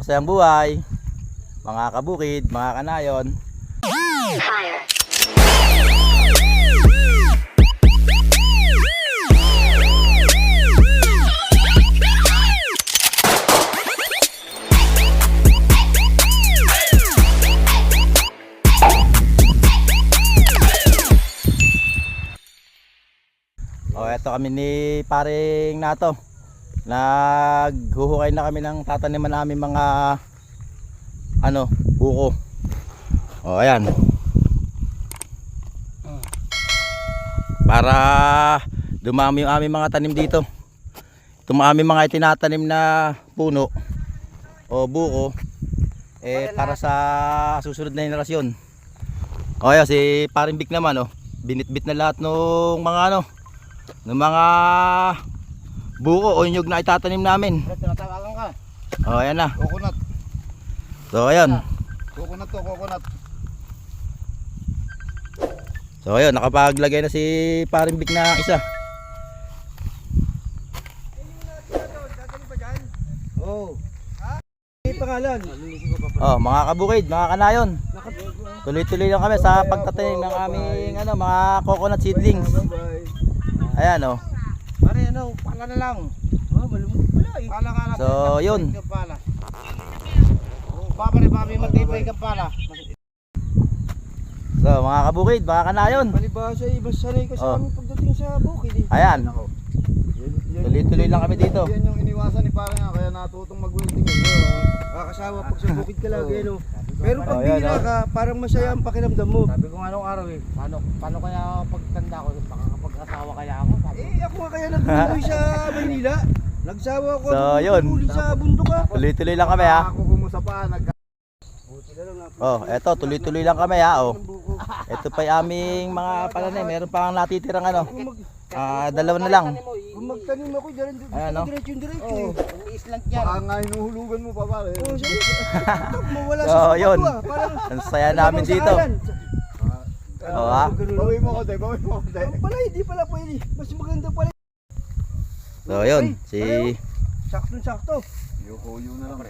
Masayang buhay, mga kabukid, mga kanayon. Fire. Eto kami ni paring Nato. Naghuhukay na kami ng tataniman namin mga buko. Ayan. Para dumami yung aming mga tanim dito. Itong aming mga itinatanim na puno o buko para sa susunod na henerasyon. Ayan, si paring Bik naman binitbit na lahat ng mga ng mga buko o nyug na itatanim namin. Tinatawagan ka. Ayan na. Coconut. So ayan. Coconut. So ayun, nakapaglagay na si paring Bik na isa. Oh. May pangalan. Mga kabukid, mga kanayon. Tuloy-tuloy lang kami sa pagtatanim ng aming mga coconut seedlings. Ayan Pare pala na lang. Malumot pala eh. Pala ka lang. So yun. Papare papi magtipay ka pala. So mga kabukid, mga kanayon. Palibasa iba sanay ka sa aming pagdating sa bukid eh. Ayan. Tuloy-tuloy lang kami dito. Yan yung iniwasan ni pare nga kaya natutong mag-welding Kakasawa pag sa bukid ka lagi Pero pag bihira ka, parang masaya ang pakiramdam mo. Sabi ko nga nung araw paano kaya pagtanda ko, makakapag-asawa kaya ako? Ako nga kaya nagtuloy sa Maynila. Nagsawa ako yun. Sa bundok Tuloy-tuloy lang kami Ako kumusta pa, Eto, tuloy-tuloy lang kami Ito pa yung aming mga pananim. Meron pang natitirang dalawa na lang. Kung magtanim ako, diretso-diretso eh. Umiis lang yan. Baka nga hinuhulugan mo pa pare. Mawala So sa yun, parang ang saya namin dito. Bawi mo ko tayo. Pala, hindi pala pwede. Mas maganda pala. So yun, Sakto. Yuko na lang.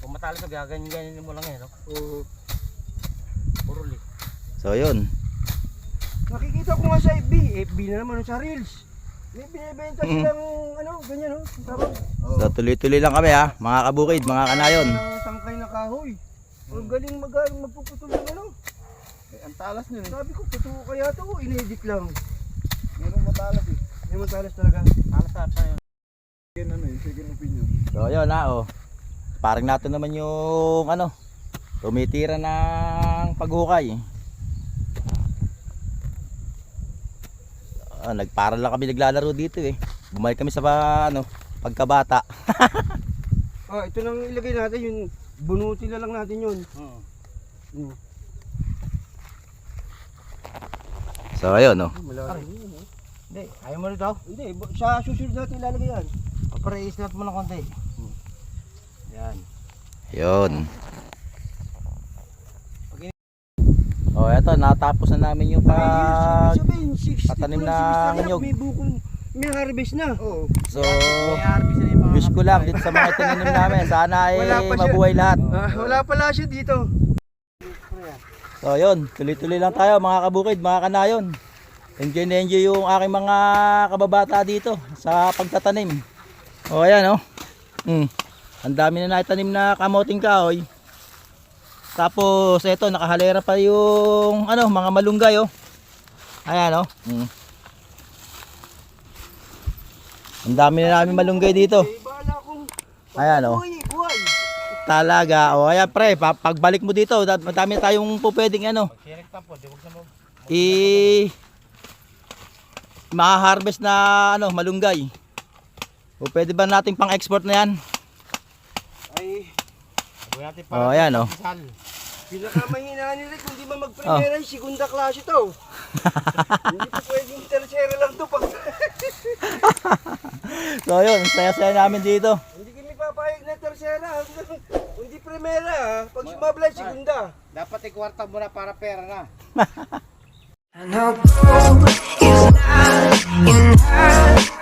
Kung matalo ka, gaganyan mo lang Oo. Puruli. So yun. Nakikita ko nga sa FB na naman sa Reels. May binibenta silang ganyan Tawag. So tuloy-tuloy lang kami mga kabukid, mga kanayon. Ang tangkay na kahoy. Ang galing magpuputol ng ang talas niya Sabi ko, totoo kaya ito inedit lang. Meron matalas eh. May matalas talaga. Alas ata yun. Second opinion. So yun Parang nato naman yung tumitira ng paghukay. Nagparal lang kami naglalaro dito Bumalik kami sa pagkabata. Ito nang ilagay natin yung bunutin na lang natin yun. So ayun Hindi, ayaw mo rito? Hindi, sa susunod natin ilalagay yan. Pare-islat mo ng konti. Yan. Yun. Eto, natapos na namin yung patanim ng nyug. May bukong, may harvest na. So, wish ko lang dito sa mga tinanim namin, sana mabuhay lahat. Wala pala siya dito. So yun, tuloy-tuloy lang tayo mga kabukid, mga kanayon. Enjoy na enjoy yung aking mga kababata dito sa pagtatanim. Ayan ang dami na naitanim na kamoting kahoy. Tapos ito, nakahalera pa yung mga malunggay Ayan Ang dami na namin malunggay dito. Ayan Talaga. Ayan pre, pagbalik mo dito, madami tayong pupwedeng ma-harvest na malunggay. O pwede ba nating pang-export na yan? Ayan Pinakamahina ni Rick, hindi ba mag-primera yung segunda klase to? Hindi po pwedeng tercera lang to pag... So yun, saya-saya namin dito. Hindi kami papayag na tercera, hindi primera pag sumablay segunda. Dapat ikwarta mo na para pera na. I know is not enough.